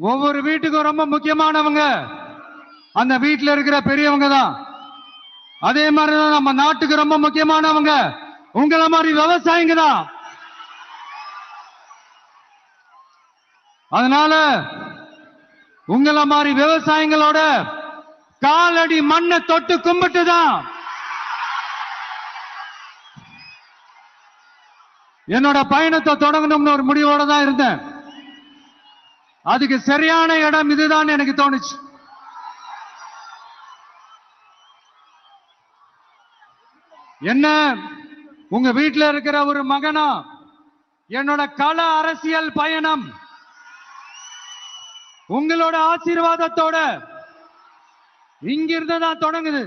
ஒவ்வொரு வீட்டுக்கும் ரொம்ப முக்கியமானவங்க அந்த வீட்டுல இருக்கிற பெரியவங்க தான். அதே மாதிரிதான் நம்ம நாட்டுக்கு ரொம்ப முக்கியமானவங்க உங்கள மாதிரி விவசாயிங்க தான். அதனால உங்கள மாதிரி விவசாயிகளோட காலடி மண்ணை தொட்டு கும்பிட்டு தான் என்னோட பயணத்தை தொடங்கணும்னு ஒரு முடிவோட தான் இருந்தேன். அதுக்கு சரியான இடம் இதுதான் எனக்கு தோணுச்சு. என்ன உங்க வீட்டுல இருக்கிற ஒரு மகனா என்னோட கள அரசியல் பயணம் உங்களோட ஆசீர்வாதத்தோட இங்கிருந்து தான் தொடங்குது.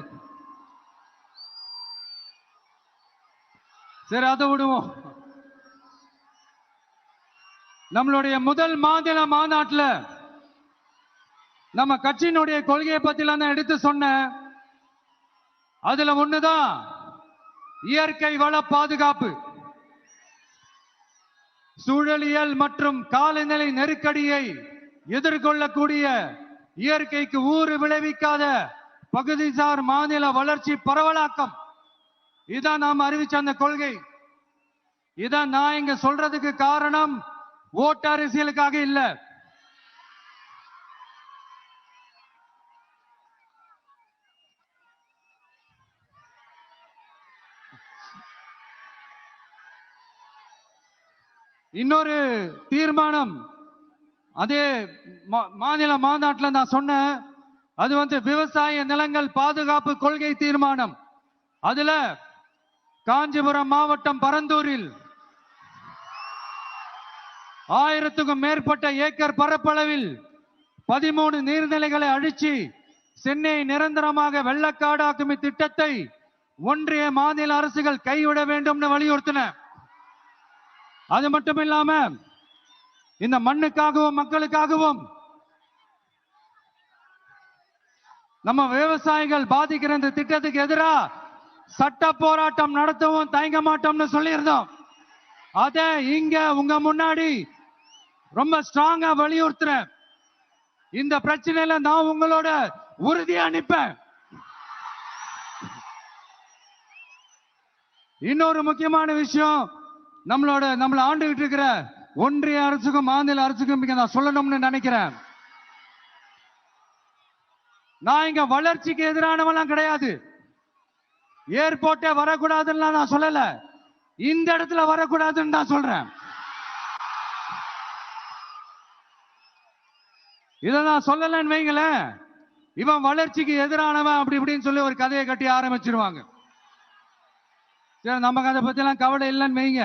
சரி, அதை விடுவோம். நம்மளுடைய முதல் மாநில மாநாட்டில் நம்ம கட்சியினுடைய கொள்கையை பத்தி நான் எடுத்து சொன்னேன். அதுல ஒண்ணுதான் இயற்கை வள பாதுகாப்பு. சூழலியல் மற்றும் காலநிலை நெருக்கடியை எதிர்கொள்ளக்கூடிய இயற்கைக்கு ஊறு விளைவிக்காத பகுதிசார் மாநில வளர்ச்சி பரவலாக்கம். இதான் நாம் அறிவிச்ச அந்த கொள்கை. இதான் நான் இங்க சொல்றதுக்கு காரணம் ஓட்டு அரசியலுக்காக இல்ல. இன்னொரு தீர்மானம் அதே மாநில மாநாட்டில் நான் சொன்னேன். அது விவசாய நிலங்கள் பாதுகாப்பு கொள்கை தீர்மானம். அதுல காஞ்சிபுரம் மாவட்டம் பரந்தூரில் 1000க்கும் மேற்பட்ட ஏக்கர் பரப்பளவில் 13 நீர்நிலைகளை அழிச்சு சென்னை நிரந்தரமாக வெள்ளக்காடாக்கும் திட்டத்தை ஒன்றிய மாநில அரசுகள் கைவிட வேண்டும் வலியுறுத்தின. அது மட்டும் இல்லாம இந்த மண்ணுக்காகவும் மக்களுக்காகவும் நம்ம விவசாயிகள் பாதிக்கிற இந்த திட்டத்துக்கு எதிராக சட்ட போராட்டம் நடத்தவும் தயங்க மாட்டோம்னு சொல்லியிருந்தோம். அத இங்க உங்க முன்னாடி ரொம்ப ஸ்ட்ராங்கா வலியுறுத்துறேன். இந்த பிரச்சனையில நான் உங்களோட உறுதியா நிற்பேன். இன்னொரு முக்கியமான விஷயம், நம்மள ஆண்டுகிட்டு இருக்கிற ஒன்றிய அரசுக்கும் மாநில அரசுக்கும் நான் சொல்லணும்னு நினைக்கிறேன். நான் இங்க வளர்ச்சிக்கு எதிரானவெல்லாம் கிடையாது. ஏர்போர்ட்டே வரக்கூடாதுன்னு நான் சொல்லல, இந்த இடத்துல வரக்கூடாதுன்னு நான் சொல்றேன். இதை நான் சொல்லலன்னு வைங்களேன், இவன் வளர்ச்சிக்கு எதிரானவன் அப்படி இப்படின்னு சொல்லி ஒரு கதையை கட்டி ஆரம்பிச்சிருவாங்க. சரி, நமக்கு அதை பத்தி எல்லாம் கவலை இல்லைன்னு வைங்க.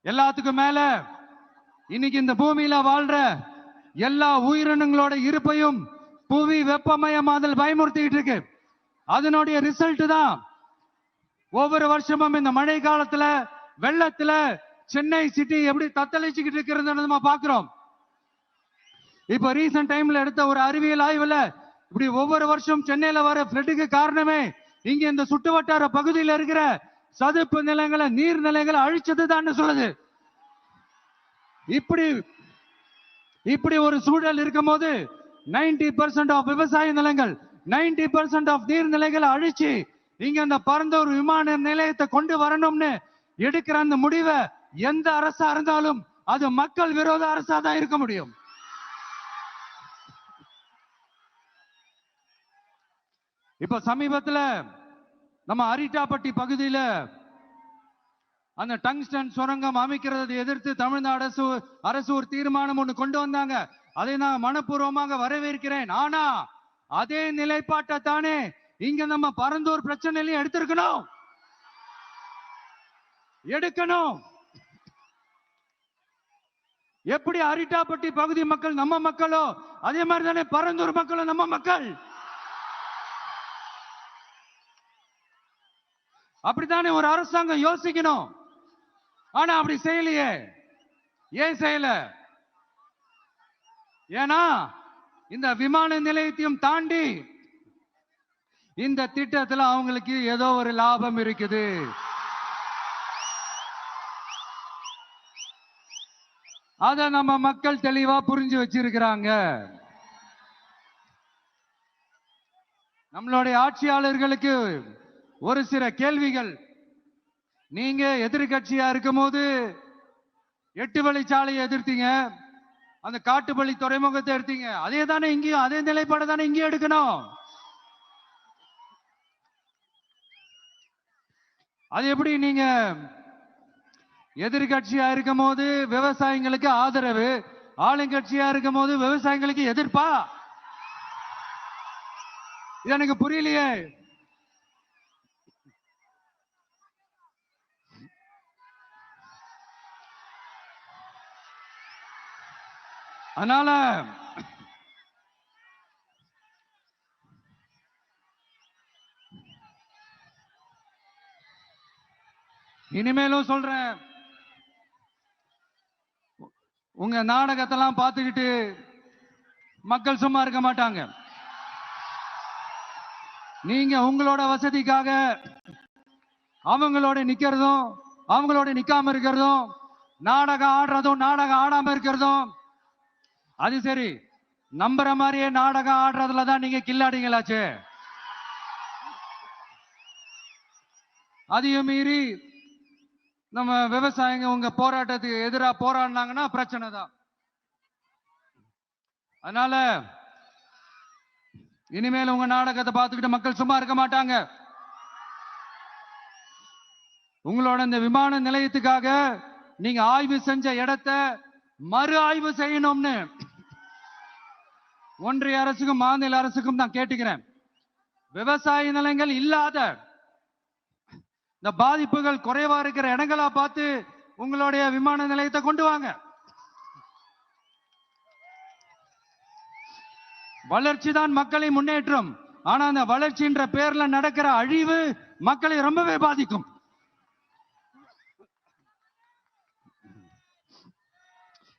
எல்லாத்துக்கும் மேல இன்னைக்கு இந்த பூமியில வாழ்ற எல்லா உயிரினங்களோட இருப்பையும் புவி வெப்பமயமாதல் பயமுறுத்திட்டு இருக்கு. அதனுடைய ரிசல்ட் தான் ஒவ்வொரு வருஷமும் இந்த மழை காலத்துல வெள்ளத்துல சென்னை சிட்டி எப்படி தத்தளிச்சுக்கிட்டு இருக்கிறது நம்ம பாக்குறோம். இப்ப ரீசன்ட் டைம்ல எடுத்த ஒரு அறிவியல் ஆய்வுல இப்படி ஒவ்வொரு வருஷம் சென்னையில வர பிளட்டுக்கு காரணமே இங்க இந்த சுட்டு வட்டார பகுதியில் இருக்கிற சதுப்பு நிலங்களை நீர்நிலைகளை அழிச்சது தான் சொல்லுது. இப்படி ஒரு சூழல் இருக்கும் போது 90% ஆஃப் விவசாய நிலங்கள் 90% ஆஃப் நீர்நிலைகளை அழிச்சு இங்க அந்த பரந்தூர் விமான நிலையத்தை கொண்டு வரணும்னு எடுக்கிற அந்த முடிவை எந்த அரசா இருந்தாலும் அது மக்கள் விரோத அரசா தான் இருக்க முடியும். இப்ப சமீபத்துல நம்ம அரிட்டாப்பட்டி பகுதியில அந்த டங்ஸ்டன் சுரங்கம் அமைக்கிறதை எதிர்த்து தமிழ்நாடு அரசு ஒரு தீர்மானம் ஒண்ணு கொண்டு வந்தாங்க. அதை நான் மனப்பூர்வமாக வரவேற்கிறேன். ஆனா அதே நிலைப்பாட்டை தானே இங்க நம்ம பரந்தூர் பிரச்சனையிலையும் எடுக்கணும். எப்படி அரிட்டாப்பட்டி பகுதி மக்கள் நம்ம மக்களோ அதே மாதிரி தானே பரந்தூர் மக்களும் நம்ம மக்கள். அப்படித்தானே ஒரு அரசாங்கம் யோசிக்கணும். ஆனா அப்படி செய்யலையே. ஏன் செய்யல? ஏன்னா இந்த விமான நிலையத்தையும் தாண்டி இந்த திட்டத்துல அவங்களுக்கு ஏதோ ஒரு லாபம் இருக்குது. அத நம்ம மக்கள் தெளிவா புரிஞ்சு வச்சிருக்கிறாங்க. நம்மளுடைய ஆட்சியாளர்களுக்கு ஒரு சில கேள்விகள். நீங்க எதிர்கட்சியா இருக்கும் போது 8 வழிச்சாலையை எதிர்த்தீங்க, அந்த காட்டுப்பள்ளி துறைமுகத்தை எடுத்தீங்க. அதே தானே இங்கேயும், அதே நிலைப்பாடு தானே இங்கேயும் எடுக்கணும். அது எப்படி நீங்க எதிர்கட்சியா இருக்கும் போது விவசாயிகளுக்கு ஆதரவு, ஆளுங்கட்சியா இருக்கும் போது விவசாயிகளுக்கு எதிர்ப்பா? இது எனக்கு புரியலையே. அதனால இனிமேலும் சொல்றேன், உங்க நாடகத்தெல்லாம் பார்த்துக்கிட்டு மக்கள் சும்மா இருக்க மாட்டாங்க. நீங்க உங்களோட வசதிக்காக அவங்களோட நிக்கிறதும், அவங்களோட நிக்காம இருக்கிறதும், நாடகம் ஆடுறதும், நாடகம் ஆடாம இருக்கிறதும், அது சரி. நம்புற மாதிரியே நாடகம் ஆடுறதுல தான் நீங்க கில்லாடிங்களாச்சு. அதையும் மீறி நம்ம விவசாயிங்க உங்க போராட்டத்துக்கு எதிராக போராடினாங்கன்னா பிரச்சனை தான். அதனால இனிமேல் உங்க நாடகத்தை பார்த்துக்கிட்டு மக்கள் சும்மா இருக்க மாட்டாங்க. உங்களோட இந்த விமான நிலையத்துக்காக நீங்க ஆய்வு செஞ்ச இடத்தை மறு ஆய்வு செய்யணும்னு ஒன்றிய அரசுக்கும் மாநில அரசுக்கும் நான் கேட்டுக்கிறேன். விவசாய நிலங்கள் இல்லாத இந்த பாதிப்புகள் குறைவா இருக்கிற இடங்களா பார்த்து உங்களுடைய விமான நிலையத்தை கொண்டு வாங்க. வளர்ச்சி தான் மக்களை முன்னேற்றம். ஆனா அந்த வளர்ச்சின்ற பேர்ல நடக்கிற அழிவு மக்களை ரொம்பவே பாதிக்கும்.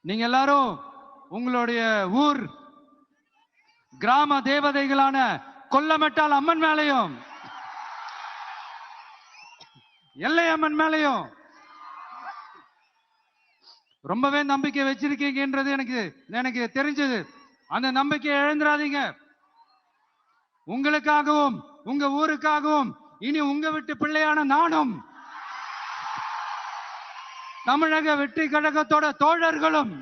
நீங்க எல்லாரும் உங்களுடைய ஊர் கிராம தேவதைகளான கொல்லமெட்டால் அம்மன் மேலையும் எல்லை அம்மன் மேலையும் ரொம்பவே நம்பிக்கை வச்சிருக்கீங்கன்றது எனக்கு தெரிஞ்சது. அந்த நம்பிக்கையை இழந்துடாதீங்க. உங்களுக்காகவும் உங்க ஊருக்காகவும் இனி உங்க வீட்டு பிள்ளையான நானும் தமிழக வெற்றி கழகத்தோட தோழர்களும்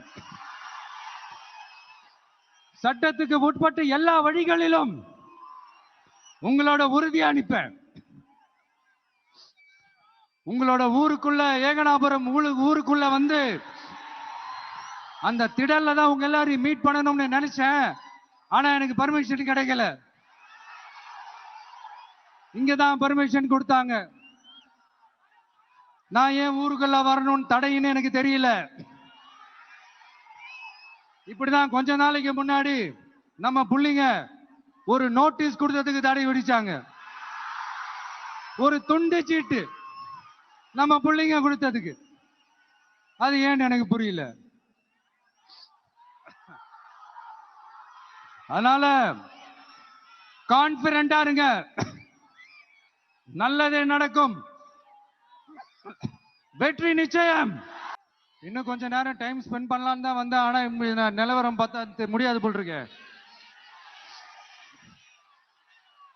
சட்டத்துக்கு உட்பட்டு எல்லா வழிகளிலும் உங்களோட உறுதி அனுப்பேன். உங்களோட ஊருக்குள்ள ஏகனாபுரம் ஊருக்குள்ள வந்து அந்த திடல்ல தான் உங்க எல்லாரையும் மீட் பண்ணணும்னு நினைச்சேன். ஆனா எனக்கு பர்மிஷன் கிடைக்கல. இங்கதான் பர்மிஷன் கொடுத்தாங்க. நான் ஏன் ஊருக்குள்ள வரணும்னு தடைன்னு எனக்கு தெரியல. இப்படிதான் கொஞ்ச நாளைக்கு முன்னாடி நம்ம புள்ளிங்க ஒரு நோட்டீஸ் கொடுத்ததுக்கு தடை விதிச்சாங்க. ஒரு துண்டு சீட்டு நம்ம புள்ளிங்க கொடுத்ததுக்கு. அது ஏன்னு எனக்கு புரியல. அதனால கான்பிடண்டா இருங்க, நல்லதே நடக்கும், வெற்றி நிச்சயம். இன்னும் கொஞ்ச நேரம் டைம் ஸ்பெண்ட் பண்ணலாம் தான் வந்தேன். ஆனா நிலவரம் பார்த்தா முடியாது போல் இருக்கு.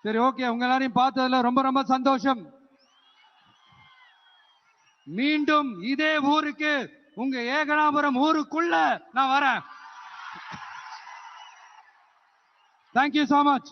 சரி, ஓகே. உங்க எல்லாரையும் பார்த்ததுல ரொம்ப ரொம்ப சந்தோஷம். மீண்டும் இதே ஊருக்கு உங்க ஏகனாபுரம் ஊருக்குள்ள நான் வரேன். Thank you so much.